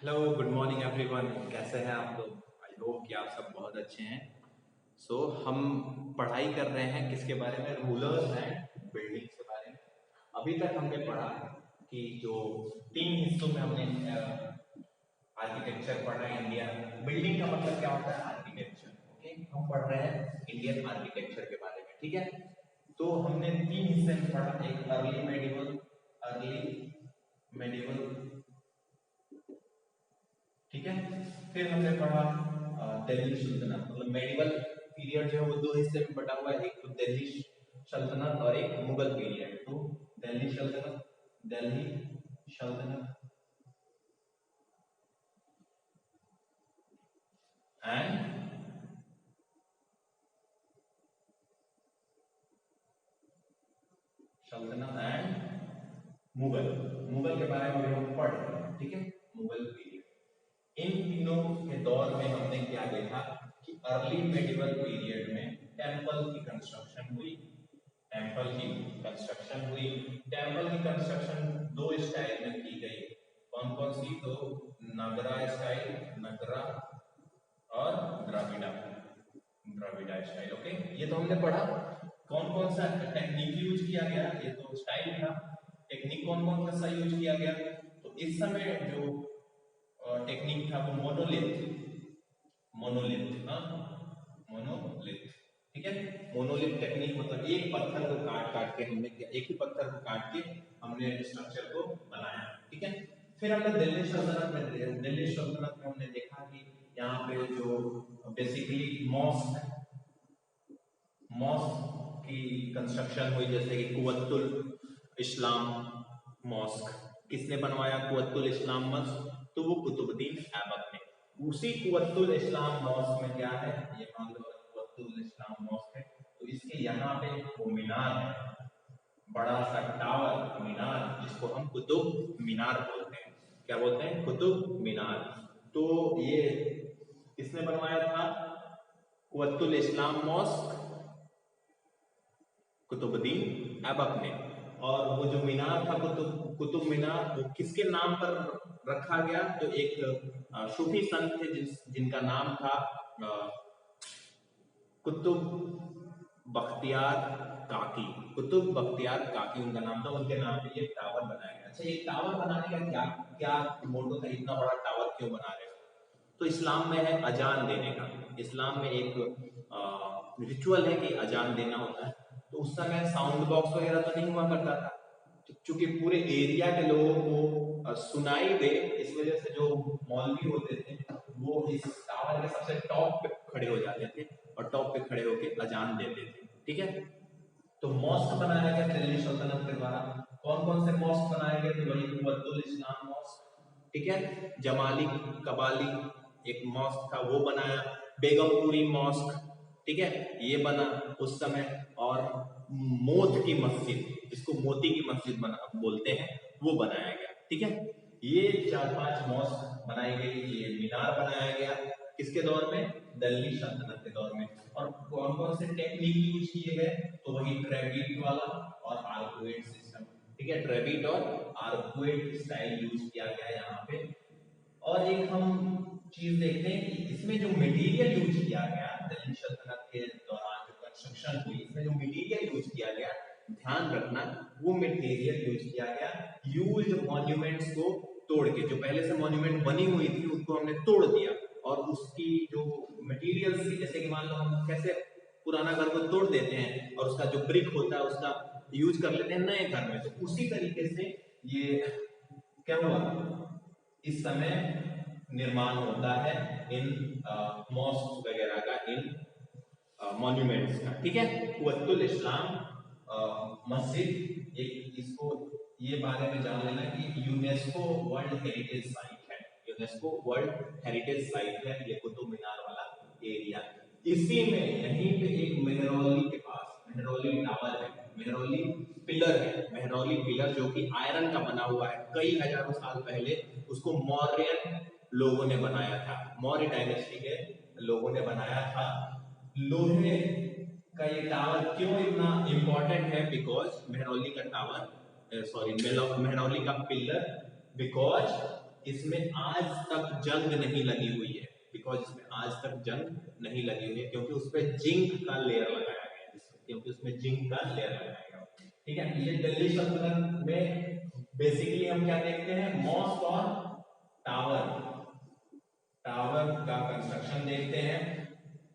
Hello, good morning everyone. कैसे हैं आप लोग? आई होप कि आप सब बहुत अच्छे हैं। हम पढ़ाई कर रहे हैं किसके बारे में? रूलर्स एंड बिल्डिंग्स के बारे में। अभी तक हमने पढ़ा कि जो तीन हिस्सों में हमने आर्किटेक्चर पढ़ा है। इंडिया बिल्डिंग का मतलब क्या होता है? आर्किटेक्चर। ओके, हम पढ़ रहे हैं इंडियन आर्किटेक्चर के बारे में। ठीक है, तो हमने तीन हिस्से में पढ़ा। एक अर्ली मेडिवल, ठीक है। फिर हमने पढ़ा दिल्ली सल्तनत, मतलब मेडिवल पीरियड जो है वो दो हिस्से में बटा हुआ है। एक तो दिल्ली सल्तनत और एक मुगल पीरियड। तो दिल्ली सल्तनत एंड सल्तनत एंड मुगल मुगल के बारे में अभी हम पढ़ रहे हैं। ठीक है, मुगल पीरियड। इन तीनों के दौर में हमने क्या देखा कि अर्ली मेडिवल पीरियड में टेम्पल की कंस्ट्रक्शन हुई। टेम्पल की कंस्ट्रक्शन हुई टेम्पल की कंस्ट्रक्शन दो स्टाइल में की गई। कौन कौन सी? तो नगरा स्टाइल, नगरा, और द्राविडा द्राविडा स्टाइल। ओके, ये तो हमने पढ़ा। कौन कौन सा टेक्निक यूज किया गया? ये तो स्टाइल था। टेक्निक कौन कौन सा यूज किया गया? तो इस समय जो टेक्निक था वो मोनोलिथ। हाँ, मोनोलिथ। ठीक है, मोनोलिथ टेक्निक मतलब एक पत्थर को काट काट के हमने किया, एक ही पत्थर को काट के हमने स्ट्रक्चर को बनाया। ठीक है, फिर हमने दिल्ली सल्तनत में हमने देखा कि यहाँ पे जो बेसिकली मॉस्क की कंस्ट्रक्शन हुई, जैसे कि कुवत्तुल इस्लाम मॉस्क। किसने बनवाया कुवत्तुल इस्लाम मॉस्क? तो वो कुतुबुद्दीन ऐबक ने। उसी कुवत्तुल इस्लाम मॉस्क में क्या है, ये मान लो कुवत्तुल इस्लाम मॉस्क है, तो इसके यहाँ पे वो मीनार है, बड़ा सा टावर मीनार, जिसको हम कुतुब मीनार बोलते हैं। क्या बोलते हैं? कुतुब मीनार। तो ये किसने बनवाया था? कुवत्तुल इस्लाम मॉस्क, कुतुबुद्दीन ऐबक ने। और वो जो मीनार था, कुतुब मीनार, वो किसके नाम पर रखा गया? तो एक सूफी संत थे जिनका नाम था कुतुब बख्तियार काकी। कुतुब बख्तियार काकी उनका नाम था, उनके नाम पे ये टावर बनाया गया। अच्छा, ये टावर बनाने का क्या क्या मोटो था? इतना बड़ा टावर क्यों बना रहे हो? तो इस्लाम में है अजान देने का। इस्लाम में एक रिचुअल है कि अजान देना होता है। तो उस समय साउंड बॉक्स वगैरह तो नहीं हुआ करता था, तो चूंकि पूरे एरिया के लोगों को सुनाई दे, इस वजह से जो मौलवी होते थे वो इस टावर के सबसे टॉप पे खड़े हो जाते थे और टॉप पे खड़े होकर अजान देते थे। ठीक है, तो मॉस्क बनाया गया दिल्ली सल्तनत के द्वारा। कौन कौन से मॉस्क बनाए गए? तो वही कुवत्तुल इस्लाम मॉस्क, ठीक है। जमाली कबाली एक मॉस्क था, वो बनाया। बेगमपुरी मॉस्क, ठीक है, ये बना उस समय। और मोत की मस्जिद, जिसको मोती की मस्जिद बना बोलते हैं, वो बनाया गया। ठीक है, ये चार पांच मॉस्क बनाई गई, ये मीनार बनाया गया। किसके दौर में? दिल्ली सल्तनत के दौर में। और कौन कौन से टेक्निक यूज किए गए? तो वही ट्रेबिट वाला और आर्कुएट सिस्टम। ठीक है, ट्रेबिट और आर्कुएट स्टाइल यूज किया गया यहाँ पे। और एक हम चीज देखते हैं कि इसमें जो मटेरियल यूज किया गया दिल्ली सल्तनत के दौरान, जो कंस्ट्रक्शन हुई, इसमें जो मटेरियल यूज किया गया, ध्यान रखना, वो मटेरियल यूज किया गया यूज्ड मॉन्यूमेंट्स को तोड़ के। जो पहले से मॉन्यूमेंट बनी हुई थी उसको हमने तोड़ दिया, और उसकी जो मटेरियल्स थी, जैसे कि मान लो हम कैसे पुराना घर को तोड़ देते हैं और उसका जो ब्रिक होता है उसका यूज कर लेते हैं नए घर में, तो उसी तरीके से ये क्या हुआ, इस समय निर्माण होता है इन मॉस्क वगैरह का, इन मॉन्यूमेंट्स का। ठीक है, कुवत्तुल इस्लाम मस्जिद, एक इसको ये बारे में जान लेना कि यूनेस्को वर्ल्ड हेरिटेज साइट है। यूनेस्को वर्ल्ड हेरिटेज साइट है ये कुतुब मीनार वाला एरिया। इसी में यहीं पे एक मेहरौली के पास मेहरौली टावर है, मेहरौली पिलर है। मेहरौली पिलर जो कि आयरन का बना हुआ है, कई हजारों साल पहले उसको मौर्यन लोगों ने बनाया था, मौर्य डायनेस्टी के लोगों ने बनाया था। लोहे का ये टावर क्यों इतना इंपॉर्टेंट है? बिकॉज मेहरौली का टावर, सॉरी, मेहरौली का पिलर, बिकॉज इसमें आज तक जंग नहीं लगी हुई है, बिकॉज इसमें आज तक जंग नहीं लगी हुई है क्योंकि उस पर जिंक का लेयर लगाया गया है, क्योंकि उसमें जिंक का लेयर लगाया गया। ठीक है, ये दिल्ली सल्तनत में बेसिकली हम क्या देखते हैं, मॉस्क और टावर का कंस्ट्रक्शन देखते हैं।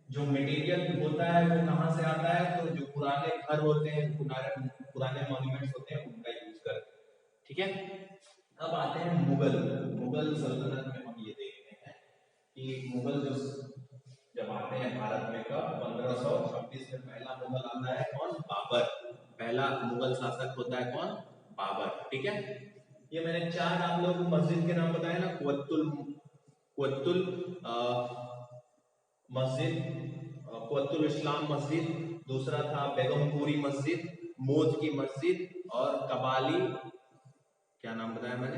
जो मटेरियल होता है वो कहां से आता है, तो जो पुराने घर होते हैं, पुराने मॉन्यूमेंट्स होते हैं उनका यूज करते हैं। ठीक है, अब आते हैं मुगल सल्तनत में हम ये देखते हैं कि मुगल जब आते हैं भारत में कब, 1526 में पहला मुगल आता है कौन, बाबर। पहला मुगल शासक होता है कौन, बाबर। ठीक है, ये मैंने 4 आप लोग मस्जिद के नाम बताए ना, कुवत्तुल मस्जिद, कुवत्तुल इस्लाम मस्जिद, दूसरा था बेगमपुरी मस्जिद, मोज की मस्जिद, और कबाली, क्या नाम बताया मैंने,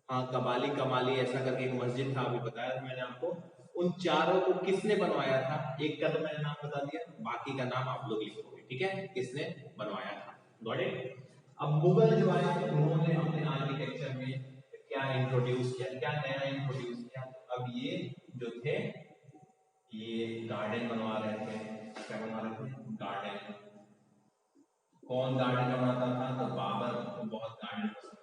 हाँ कबाली कमाली ऐसा करके एक मस्जिद था, अभी बताया था मैंने आपको। उन चारों को किसने बनवाया था, एक का तो मैंने नाम बता दिया, बाकी का नाम आप लोग लिखोगे। ठीक है, किसने बनवाया था, गॉट इट। अब मुगल जो आए उन्होंने अपने आर्किटेक्चर में क्या इंट्रोड्यूस किया, क्या नया इंट्रोड्यूस किया। अब ये जो थे ये गार्डन बनवा रहे थे, क्या बनवा रहे थे, गार्डन। कौन गार्डन बनवाता था, तो बाबर को बहुत गार्डन पसंद था।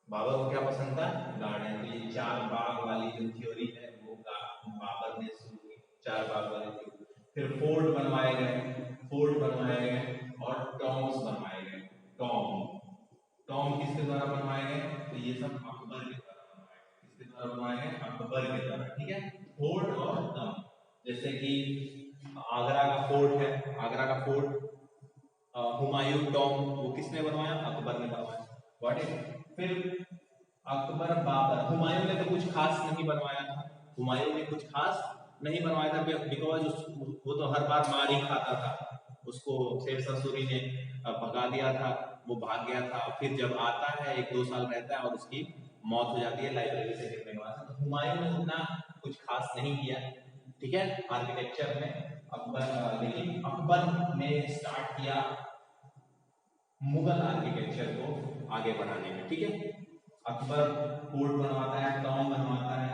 बाबर को क्या पसंद था, गार्डन। तो ये 4 बाग वाली जो थ्योरी है वो बाबर ने शुरू की, 4 बाग वाली थ्योरी। फिर फोर्ट बनवाए गए और टॉम्स बनवाए गए। टॉम किसके द्वारा बनवाए गए, तो ये सब अकबर के द्वारा बनवाए गए। किसके द्वारा बनवाए गए, अकबर के द्वारा। ठीक है, फोर्ट और टॉम, जैसे कि आगरा का फोर्ट है, आगरा का फोर्ट हुमायूं टॉम, वो किसने बनवाया, अकबर ने बनवाया। Got it. फिर अकबर बाबर, हुमायूं ने तो कुछ खास नहीं बनवाया था, हुमायूं ने कुछ खास नहीं बनवाया था, बिकॉज वो तो हर बार मार ही खाता था, उसको शेरशाह सूरी ने भगा दिया था, वो भाग गया था। फिर जब आता है 1-2 साल रहता है और उसकी मौत हो जाती है लाइब्रेरी से गिरने के बाद। तो हुमायूं ने उतना कुछ खास नहीं किया, ठीक है, आर्किटेक्चर में। अकबर, लेकिन अकबर ने स्टार्ट किया मुगल आर्किटेक्चर को आगे बढ़ाने में। ठीक है, अकबर कोर्ट बनवाता है, टॉम बनवाता है,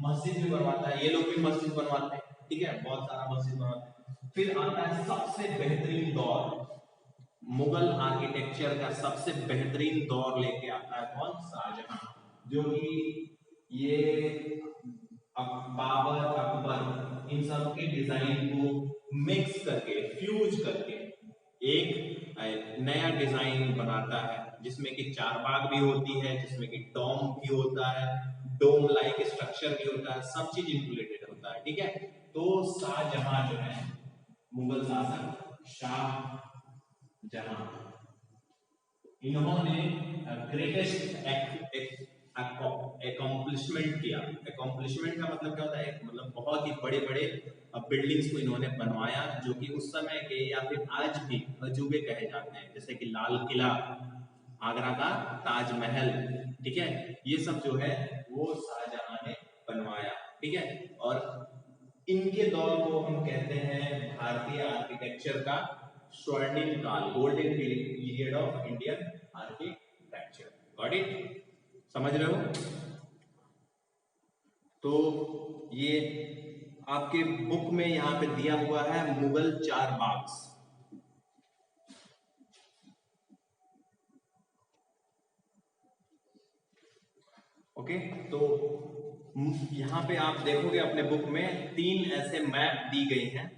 मस्जिद भी बनवाता है, ये लोग भी मस्जिद बनवाते हैं। ठीक है, बहुत सारा मस्जिद बनवाते हैं। फिर आता है सबसे बेहतरीन दौर, मुगल आर्किटेक्चर का सबसे बेहतरीन दौर लेके आता है कौन, शाहजहां, जो कि ये बाबर, अकबर, इन सब के डिजाइन को मिक्स करके, फ्यूज करके एक नया डिजाइन बनाता है, जिसमें कि 4 बाग भी होती है, जिसमें कि डोम भी होता है, डोम लाइक स्ट्रक्चर भी होता है, सब चीज इंक्लूडेड होता है। ठीक है, तो शाहजहां जो है मुगल शासक शाहजहां, इन्होंने ग्रेटेस्ट अकॉम्प्लिशमेंट किया। अकॉम्प्लिशमेंट का मतलब क्या होता है, मतलब बहुत ही बड़े बड़े बिल्डिंग्स को इन्होंने बनवाया, जो कि उस समय के या फिर आज भी अजूबे कहे जाते हैं, जैसे कि लाल किला, आगरा का ताजमहल। ठीक है, ये सब जो है वो शाहजहां ने बनवाया। ठीक है, और इनके दौर को हम कहते हैं भारतीय आर्किटेक्चर का स्वर्णिम काल, golden period of Indian architecture. Got it, समझ रहे हो। तो ये आपके बुक में यहां पे दिया हुआ है मुगल 4 बाग्स। ओके, तो यहां पे आप देखोगे अपने बुक में 3 ऐसे मैप दी गई हैं,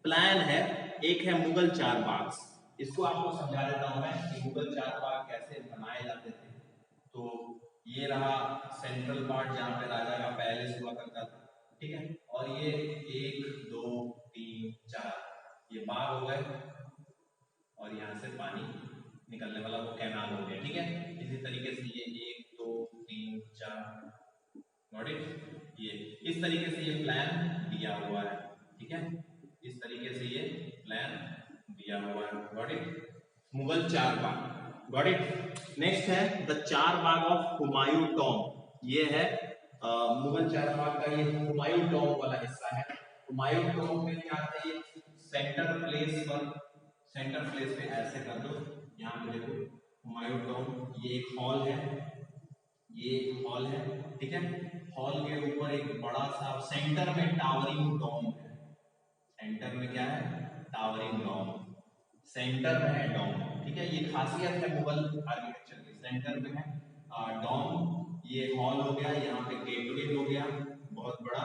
प्लान है। एक है मुगल 4 बाग्स, इसको आपको समझा देता हूं मैं कि मुगल 4 बाग कैसे बनाए जाते थे। तो ये रहा सेंट्रल पार्ट जहां पे राजा का पैलेस हुआ करता था। ठीक है, और ये 1 2 3 4 ये बाग हो गए, और यहाँ से पानी निकलने वाला वो कैनाल हो गया। ठीक है, इसी तरीके से ये 1 2 3 4 ये इस तरीके से ये प्लान दिया हुआ है। ठीक है, इस तरीके से ये प्लान दिया हुआ है। गॉट इट, मुगल 4 बाग। Got it. नेक्स्ट है द 4 बाग ऑफ हुमायूं टॉम। ये है मुगल 4 बाग का ये हुमायूं टॉम वाला हिस्सा है। हुमायूं टॉम में क्या आता है, सेंटर प्लेस पे ऐसे कर दो, यहाँ पे देखो हुमायूं टॉम, ये एक हॉल है, ये हॉल है, ठीक है। हॉल के ऊपर एक बड़ा सा सेंटर में टावरिंग डोम है। सेंटर में क्या है? टावरिंग डोम। सेंटर में है डोम, ठीक है। ये खासियत है मुगल आर्किटेक्चर की, सेंटर में है डोम। ये हॉल हो गया, यहाँ पे गेटवे हो गया, बहुत बड़ा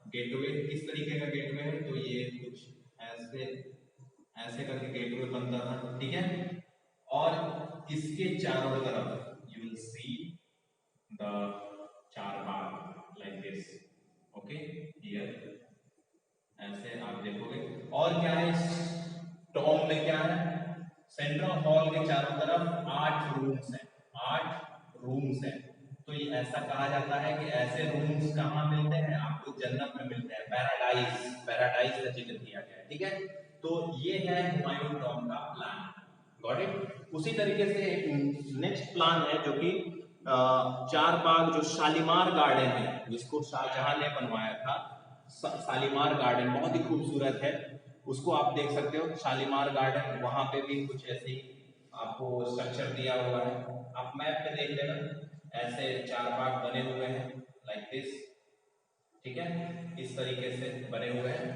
गेटवे। किस तरीके का गेटवे है? तो ये कुछ ऐसे ऐसे करके गेटवे बनता था, ठीक है। और इसके चारों तरफ you will see the Charbagh like this, okay. Here ऐसे आप देखोगे। और क्या है इस टॉम में? क्या है? सेंट्रल हॉल के चारों तरफ 8 रूम्स हैं, 8 रूम्स हैं। तो ये ऐसा कहा जाता है कि ऐसे रूम्स कहाँ मिलते हैं? आपको जन्नत में मिलते हैं, पैराडाइज, पैराडाइज का जिक्र किया गया है, ठीक है। तो ये है हुमायूं टॉम का प्लान, गॉट इट। उसी तरीके से एक नेक्स्ट प्लान है जो कि चार बाग, जो शालीमार गार्डन है, जिसको शाहजहां ने बनवाया था। शालीमार गार्डन बहुत ही खूबसूरत है, उसको आप देख सकते हो। शालीमार गार्डन, वहां पे भी कुछ ऐसे ही आपको स्ट्रक्चर दिया हुआ है, आप मैप पे देख लेना। ऐसे चार बाग बने हुए हैं लाइक दिस, ठीक है। इस तरीके से बने हुए हैं,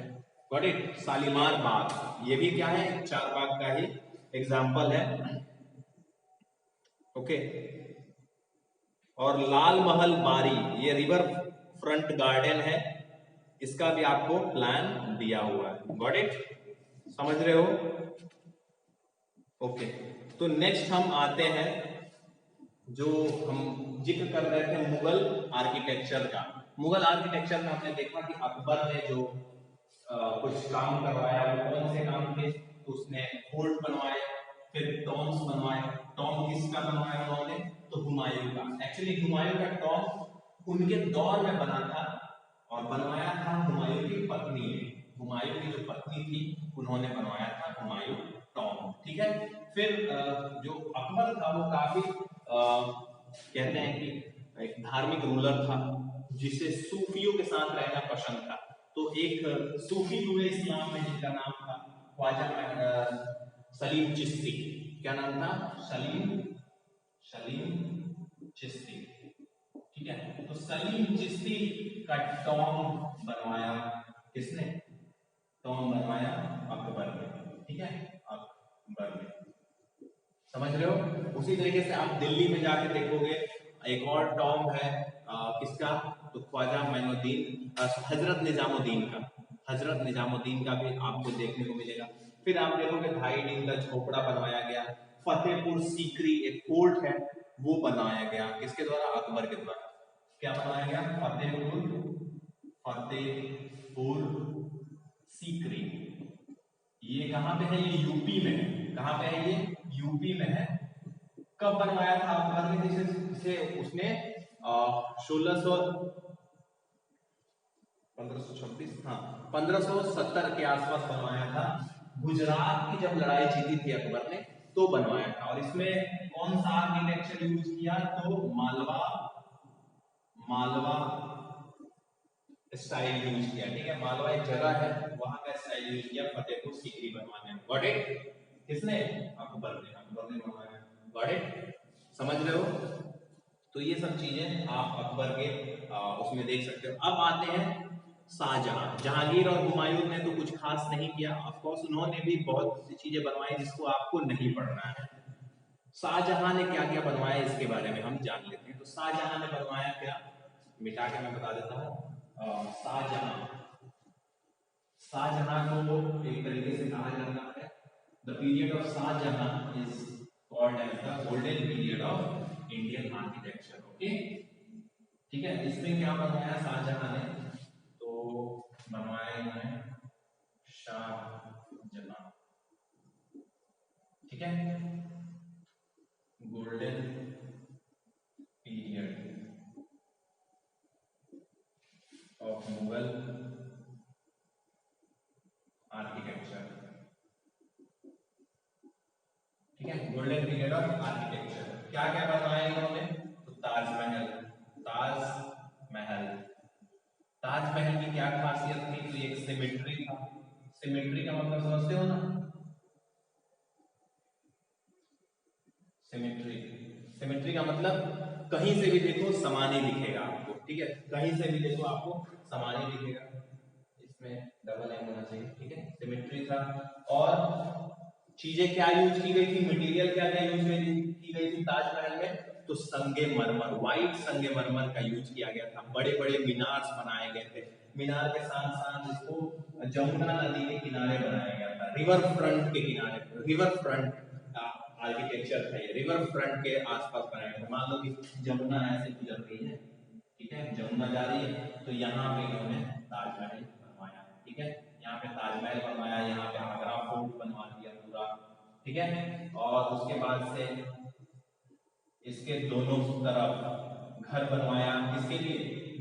गॉट इट। शालीमार बाग ये भी क्या है? चार बाग का ही एग्जाम्पल है, ओके। और लाल महल बारी, ये रिवर फ्रंट गार्डन है, इसका भी आपको प्लान दिया हुआ है, गॉट इट। समझ रहे हो? ओके। तो नेक्स्ट हम आते हैं, जो हम जिक्र कर रहे थे मुगल आर्किटेक्चर का। मुगल आर्किटेक्चर में हमने देखा कि अकबर ने जो कुछ काम करवाया, वो कौन से काम थे? तो उसने फोर्ट बनवाए, फिर टॉम्स बनवाए। टॉम किसका बनवाया उन्होंने? तो हुमायूं का। एक्चुअली हुमायूं का टॉम उनके दौर में बना था, और बनवाया था हुमायूं की पत्नी ने। हुमायूं की जो पत्नी थी, उन्होंने बनवाया था हुमायूं टॉम, ठीक है। फिर जो अकबर था वो काफी कहते हैं कि एक धार्मिक रूलर था, जिसे सूफियों के साथ रहना पसंद था। तो एक सूफी हुए इस्लाम में, जिनका नाम था ख्वाजा सलीम चिश्ती। क्या नाम था? सलीम चिश्ती, ठीक है। तो सलीम चिश्ती का टॉम बनवाया किसने? टॉम बनवाया अकबर ने, ठीक है, अकबर ने। समझ रहे हो? उसी तरीके से आप दिल्ली में जाके देखोगे, एक और टॉम है किसका? तो ख्वाजा मोइनुद्दीन, हजरत निजामुद्दीन का। हजरत निजामुद्दीन का भी आपको देखने को मिलेगा। फिर आप देखोगे ढाई नीम का झोपड़ा बनवाया गया। फतेहपुर सीकरी एक फोर्ट है, वो बनाया गया किसके द्वारा? अकबर के द्वारा। क्या बनाया गया? फतेहपुर सीकरी। ये कहां पे है? ये यूपी में है। कहां पे है ये? यूपी में है। कब बनवाया था अकबर ने? जिसे उसने 1600 1526, हाँ 1570 के आसपास बनवाया था। गुजरात की जब लड़ाई जीती थी अकबर ने, तो बनवाया था। और इसमें कौन सा आर्किटेक्चर यूज किया? तो मालवा स्टाइल यूज किया, ठीक है। मालवा एक जगह है, वहां का स्टाइल यूज किया फतेहपुर सीकरी बनवाने में, गॉट इट। किसने? अकबर ने। अकबर ने बनवाया, गॉट इट। समझ रहे हो? तो ये सब चीजें आप अकबर के उसमें देख सकते हो। अब आते हैं शाहजहां। जहांगीर और हुमायूं ने तो कुछ खास नहीं किया, ऑफ कोर्स उन्होंने भी बहुत सी चीजें बनवाई जिसको आपको नहीं पढ़ना है। शाहजहां ने क्या क्या बनवाया, इसके बारे में हम जान लेते हैं। तो शाहजहां ने बनवाया क्या? मिटा के मैं बता देता हूँ। शाहजहां को एक तरीके से कहा जाता है, the period of Shahjahan is called as the golden period of Indian architecture, okay. ठीक है, इसमें क्या बनवाया शाहजहां ने? तो बनवाए हैं शाहजहां, ठीक है, golden period of Mughal architecture, ठीक है, गोल्डन पीरियड ऑफ आर्किटेक्चर। क्या क्या बनवाया इन्होंने? तो ताजमहल। ताजमहल ताजमहल की क्या खासियत थी? तो एक सिमेट्री था। सिमेट्री का मतलब समझते हो ना? सिमेट्री, सिमेट्री का मतलब कहीं से भी देखो समान ही दिखेगा आपको, ठीक है, कहीं से भी देखो आपको समान ही दिखेगा। इसमें डबल एम होना चाहिए, ठीक है, सिमेट्री था। और चीजें क्या यूज की गई थी, मटेरियल क्या क्या यूज की गई थी ताजमहल में, तो संगमरमर, व्हाइट संगमरमर का यूज किया गया था। बड़े बड़े मीनार्स बनाए गए थे, मीनार के साथ साथ इसको जमुना नदी के किनारे बनाया गया था, रिवर फ्रंट के किनारे, रिवर फ्रंट का आर्किटेक्चर था ये, रिवर फ्रंट के आसपास बनाया गया था। मान लो कि जमुना ऐसे गुजर रही है, ठीक है, जमुना जा रही है, तो यहाँ पे इन्होंने ताजमहल बनवाया, ठीक है, यहाँ पे ताजमहल बनवाया, यहाँ पे आगरा फोर्ट बनवा दिया पूरा, ठीक है। और उसके बाद से इसके दोनों तरफ घर बनवाया, किसके लिए,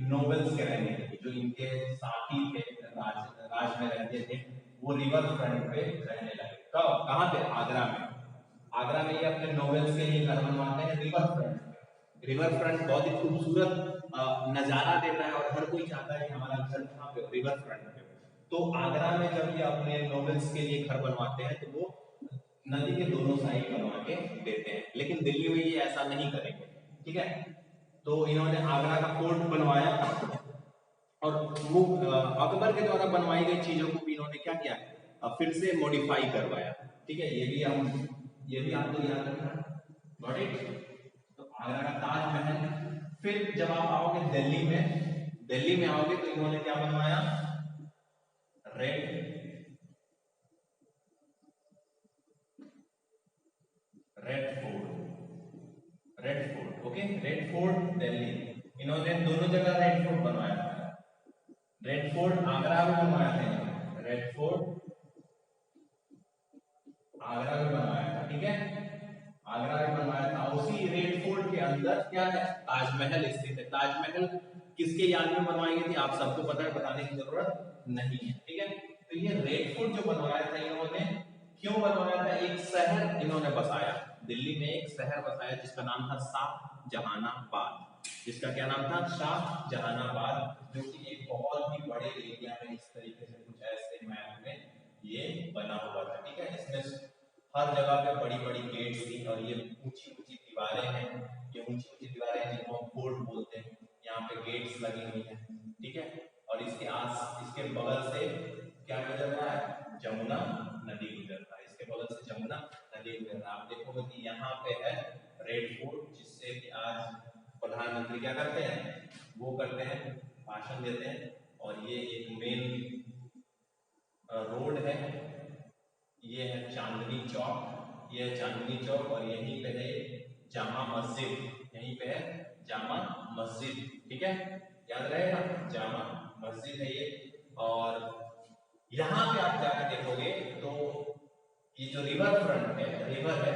नोबल्स के रहने के लिए, जो इनके साथी थे, राज में रहते थे, वो रिवर फ्रंट पे रहने लगे। कब, कहाँ पे, आगरा में। आगरा में ये अपने नोबल्स के लिए घर बनवाते हैं रिवर फ्रंट पे। रिवर फ्रंट बहुत ही खूबसूरत नजारा देता है और हर कोई चाहता है कि हमारा घर कहाँ पे, रिवर फ्रंट पे। तो आगरा में जब ये अपने नोबल्स के लिए घर बनवाते हैं तो वो नदी के दोनों साइड बनवा के देते हैं, लेकिन दिल्ली में ये ऐसा नहीं करेंगे, ठीक है। तो इन्होंने आगरा का फोर्ट बनवाया और वो अकबर के द्वारा बनवाई गई चीजों को भी इन्होंने क्या किया, फिर से मॉडिफाई करवाया, ठीक है। ये भी आपको याद रखना, गॉट इट। तो आगरा का ताजमहल। फिर जब आप आओगे दिल्ली में आओगे तो इन्होंने क्या बनवाया, red red fort, red fort, okay, red fort Delhi. इन्होंने दोनों जगह रेड फोर्ट बनवाया था। रेड फोर्ट आगरा में बनवाया था इन्होंने, रेड फोर्ट आगरा में बनवाया था, ठीक है, आगरा में बनवाया था। उसी रेड फोर्ट के अंदर क्या है, ताजमहल स्थित है। ताजमहल किसके याद में बनवाई गई थी, आप सबको पता है, बताने की जरूरत नहीं है, ठीक है। तो ये रेड फोर्ट जो बनवाया था इन्होंने, क्यों बनवाया था, एक शहर इन्होंने बसाया, दिल्ली में एक शहर बसाया जिसका नाम था शाहजहानाबाद। जिसका क्या नाम था, शाहजहानाबाद, जो कि एक बहुत ही बड़े एरिया में इस तरीके से कुछ ऐसे मैप में ये बना हुआ था, ठीक है। इसमें हर जगह पे बड़ी बड़ी गेट्स थी और ये ऊंची ऊंची दीवारें हैं, ये ऊंची ऊंची दीवारें जिनको हम फोर्ट बोलते हैं, यहाँ पे गेट्स लगी हुई हैं, ठीक है। और इसके बगल से क्या गुजर रहा है, जमुना नदी गुजर रहा है, इसके बगल से जमुना नदी गुजर रहा है। आप देखोगे कि यहाँ पे है रेड फोर्ट, जिससे कि आज प्रधानमंत्री क्या करते हैं, वो करते हैं, भाषण देते हैं। और ये एक मेन रोड है, ये है चांदनी चौक, ये है चांदनी चौक, और यहीं पे है जामा मस्जिद, यहीं पे है जामा मस्जिद, ठीक है, याद रहेगा, जामा मस्जिद है ये। और यहाँ पे आप जाकर देखोगे तो ये जो रिवर फ्रंट है, रिवर है,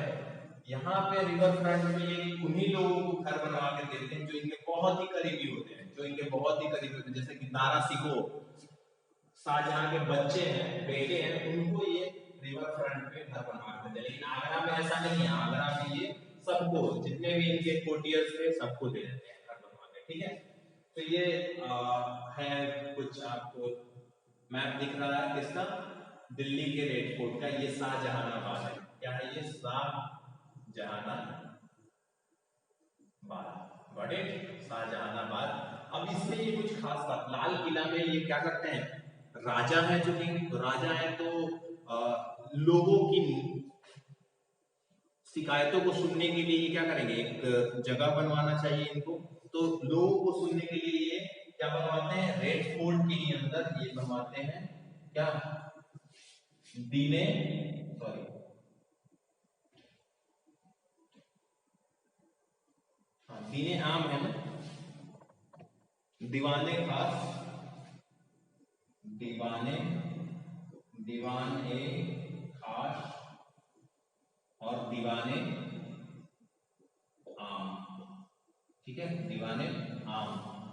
यहाँ पे रिवर फ्रंट में ये उन्हीं लोगों को घर बनवा के देते हैं जो इनके बहुत ही करीबी होते हैं, जो इनके बहुत ही करीबी होते हैं, जैसे कि दारा सिको, शाहजहां के बच्चे हैं, बेटे हैं, उनको ये रिवर फ्रंट पे घर बनवा के देते। लेकिन आगरा में ऐसा नहीं है, आगरा में ये सबको, जितने भी इनके कोटियर्स थे सबको दे देते हैं घर बनवा के, ठीक है। तो ये है कुछ आपको मैप दिख रहा है किसका, दिल्ली के रेड फोर्ट का, ये शाहजहानाबाद है, क्या है ये, शाहजहानाबाद, गॉट इट, शाहजहानाबाद। अब इसमें ये कुछ खास बात, लाल किला में ये क्या करते हैं, राजा है जो कि, तो राजा है तो लोगों की शिकायतों को सुनने के लिए ये क्या करेंगे, एक जगह बनवाना चाहिए इनको, तो लोगों को सुनने के लिए ये क्या बनवाते हैं, रेड फोर्ट के ही अंदर ये बनवाते हैं क्या, दीने, सॉरी, हाँ दीने आम है ना, दीवाने खास, दीवान ए खास और दीवाने आम, ठीक है, दीवाने आम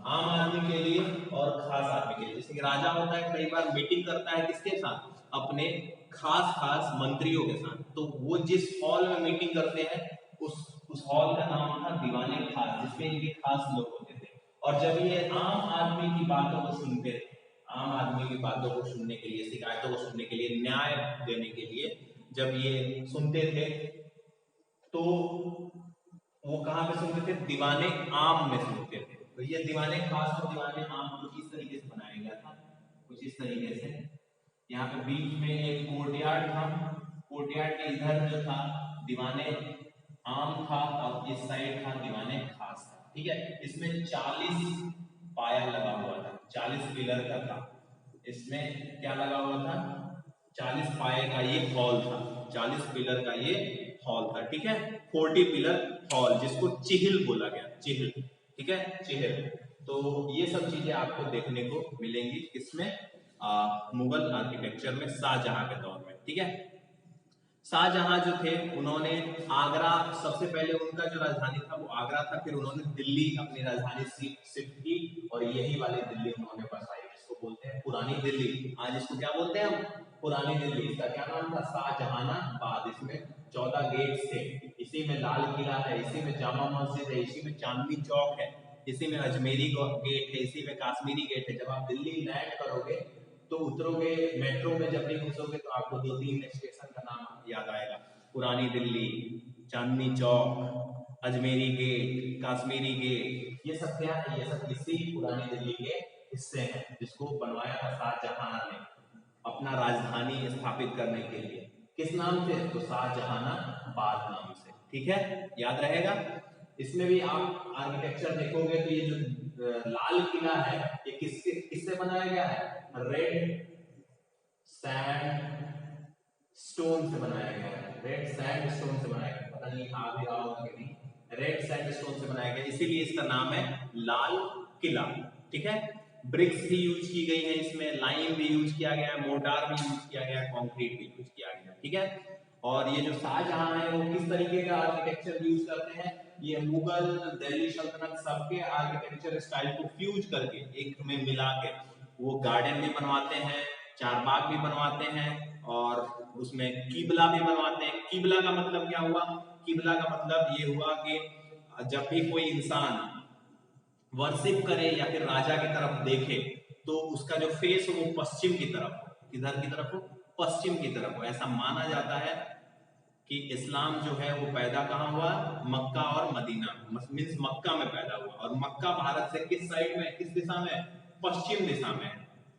आदमी के लिए और खास आदमी के लिए। जैसे कि राजा होता है, कई बार मीटिंग करता है किसके साथ, अपने खास खास मंत्रियों के साथ, तो वो जिस हॉल में मीटिंग करते हैं उस हॉल का नाम था दीवाने खास, जिसमें इनके खास लोग होते थे। और जब ये आम आदमी की बातों को सुनते थे, आम आदमी की बातों को सुनने के लिए, शिकायतों को सुनने के लिए, न्याय देने के लिए जब ये सुनते थे, तो वो कहाँ पे सुनते थे? दीवाने आम में सुनते थे। तो ये दीवाने खास और दीवाने आम कुछ इस तरीके से बनाया गया था, कुछ इस तरीके से। यहाँ पे बीच में एक कोर्टयार्ड था, कोर्टयार्ड के इधर जो था दीवाने आम था और इस साइड था दीवाने खास था। ठीक है, इसमें 40 पाया लगा हुआ था, 40 पिलर का था। इसमें क्या लगा हुआ था? 40 पाए का ये हॉल था, 40 पिलर का ये हॉल था। ठीक है, 40 पिलर हॉल, जिसको चिहिल बोला गया, चिहिल। ठीक है, चिहिल। तो ये सब चीजें आपको देखने को मिलेंगी किसमें? मुगल आर्किटेक्चर में, शाहजहां के दौर में। ठीक है, शाहजहां जो थे उन्होंने आगरा, सबसे पहले उनका जो राजधानी था वो आगरा था, फिर उन्होंने दिल्ली अपनी राजधानी शिफ्ट की और यही वाली दिल्ली उन्होंने बसाई, जिसको बोलते हैं पुरानी दिल्ली। आज इसको क्या बोलते हैं हम? पुरानी दिल्ली। इसका क्या नाम था? शाहजहानाबाद। इसमें 14 गेट थे, इसी में लाल किला है, इसी में जामा मस्जिद है, इसी में चांदनी चौक है, इसी में अजमेरी गेट है, इसी में काश्मीरी गेट है। जब आप दिल्ली लैंड करोगे तो उतरोगे, मेट्रो में जब भी घुसोगे तो आपको 2-3 स्टेशन का नाम याद आएगा। पुरानी दिल्ली, चांदनी चौक, अजमेरी गेट, काश्मीरी गेट, ये सब क्या है? ये सब इसी पुरानी दिल्ली के हिस्से हैं, जिसको बनवाया था शाहजहां ने अपना राजधानी स्थापित करने के लिए। किस नाम से? तो शाहजहानाबाद नाम से। ठीक है, याद रहेगा। इसमें भी आप आर्किटेक्चर देखोगे तो ये जो लाल किला है ये किससे किससे बनाया गया है? रेड सैंड स्टोन से बनाया गया है, रेड सैंड स्टोन से बनाया गया। पता नहीं आ भी रहा होगा कि नहीं, रेड सैंड स्टोन से बनाया गया, इसीलिए इसका नाम है लाल किला। ठीक है, ब्रिक्स भी यूज की गई है इसमें, लाइम भी यूज किया गया है, मोर्टार भी यूज किया गया है, कंक्रीट भी यूज किया गया है। ठीक है, और ये जो शाहजहां है वो किस तरीके का आर्किटेक्चर यूज करते हैं? ये मुगल, दिल्ली सल्तनत सबके आर्किटेक्चर स्टाइल को फ्यूज करके एक में मिला के वो गार्डन भी बनवाते हैं, चारबाग भी बनवाते हैं और उसमें किबला भी बनवाते हैं। किबला का मतलब क्या हुआ? किबला का मतलब ये हुआ कि जब भी कोई इंसान वर्शिप करे या फिर राजा की तरफ देखे तो उसका जो फेस हो वो पश्चिम की तरफ हो। किधर की तरफ हो? पश्चिम की तरफ हो। ऐसा माना जाता है कि इस्लाम जो है वो पैदा कहाँ हुआ? मक्का और मदीना, मीन्स मक्का में पैदा हुआ। और मक्का भारत से किस साइड में, किस दिशा में? पश्चिम दिशा में।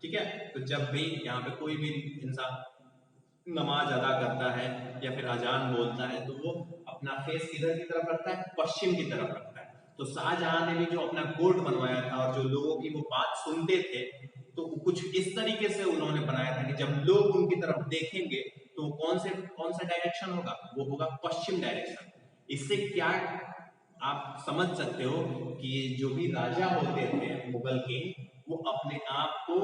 ठीक है, तो जब भी यहाँ पे कोई भी इंसान नमाज अदा करता है या फिर अजान बोलता है तो वो अपना फेस किधर की तरफ रखता है? पश्चिम की तरफ रखता है। तो शाहजहां ने भी जो अपना कोर्ट बनवाया था और जो लोगों की वो बात सुनते थे तो कुछ इस तरीके से उन्होंने बनाया था कि जब लोग उनकी तरफ देखेंगे तो कौन सा डायरेक्शन होगा? वो होगा पश्चिम डायरेक्शन। इससे क्या आप समझ सकते हो कि जो भी राजा होते थे मुगल के, वो अपने आप को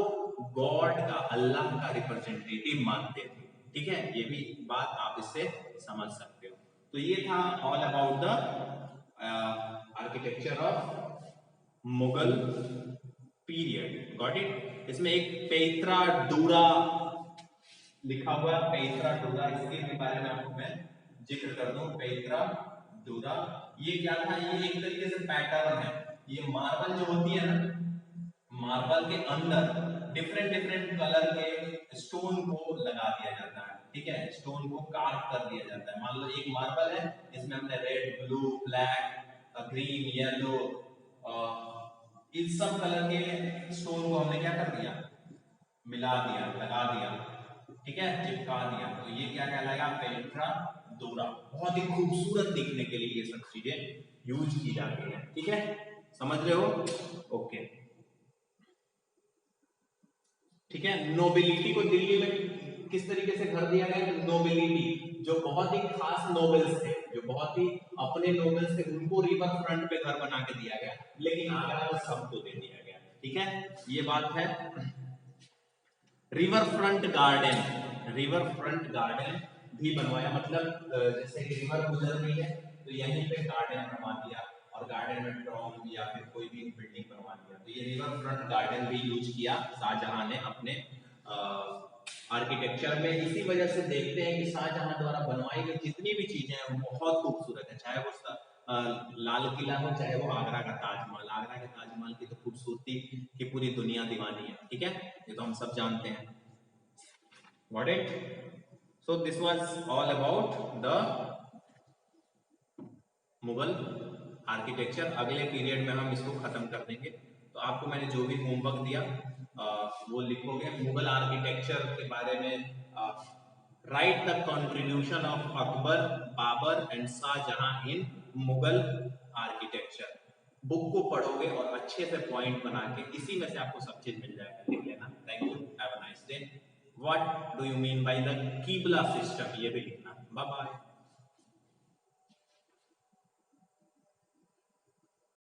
गॉड का, अल्लाह का रिप्रेजेंटेटिव मानते थे। ठीक है, ये भी बात आप इससे समझ सकते हो। तो ये था all about the architecture of Mughal period. Got it? इसमें एक पेत्रा डूरा लिखा हुआ है, पेत्रा डूरा, इसके भी बारे में आपको मैं जिक्र कर दूं। पेत्रा डूरा ये क्या था? ये एक तरीके से पैटर्न है। ये मार्बल जो होती है ना, मार्बल के अंदर डिफरेंट डिफरेंट कलर के स्टोन को लगा दिया जाता है। ठीक है, स्टोन को कार्व कर दिया जाता है। मान लो एक मार्बल है, इसमें हमने red, blue, black, green, yellow, इस सब कलर के स्टोन को हमने क्या कर दिया? मिला दिया, लगा दिया। ठीक है, चिपका दिया। तो ये क्या कहलाएगा? पेट्रा डोरा। बहुत ही खूबसूरत दिखने के लिए ये सब चीजें यूज की जाती है। ठीक है, समझ रहे हो? ओके, ठीक है। नोबिलिटी को दिल्ली में किस तरीके से घर दिया गया? नोबिलिटी जो बहुत ही खास नोबल्स थे, जो बहुत ही अपने नोबल्स थे, उनको रिवर फ्रंट पे घर बना के दिया गया, लेकिन आगरा में सबको दे दिया गया। ठीक है, ये बात है। River front garden, river front garden भी बनवाया, मतलब जैसे कि रिवर गुजर रही है तो यहीं पे गार्डन बनवा दिया और गार्डन में टॉम या फिर कोई भी बिल्डिंग बनवा दिया। तो ये रिवर फ्रंट गार्डन भी यूज किया शाहजहां ने अपने आर्किटेक्चर में। इसी वजह से देखते हैं कि शाहजहां द्वारा बनवाई गई जितनी भी चीजें हैं वो बहुत खूबसूरत है, चाहे वो लाल किला हो, चाहे वो आगरा का ताजमहल। आगरा के ताजमहल की तो खूबसूरती की पूरी दुनिया दीवानी है। ठीक है, ये तो हम सब जानते हैं। Got it? So this was all about the Mughal architecture. अगले पीरियड में हम इसको खत्म कर देंगे। तो आपको मैंने जो भी होमवर्क दिया वो लिखोगे। मुगल आर्किटेक्चर के बारे में write the contribution of Akbar, Babur and Shahjahan in Mughal architecture. Book को पढ़ोगे और अच्छे से पॉइंट बना के इसी में से आपको सब चीज मिल जाएगा, लिख लेना। Thank you, have a nice day. What do you mean by the कीबला सिस्टम, ये भी लिखना। Bye bye.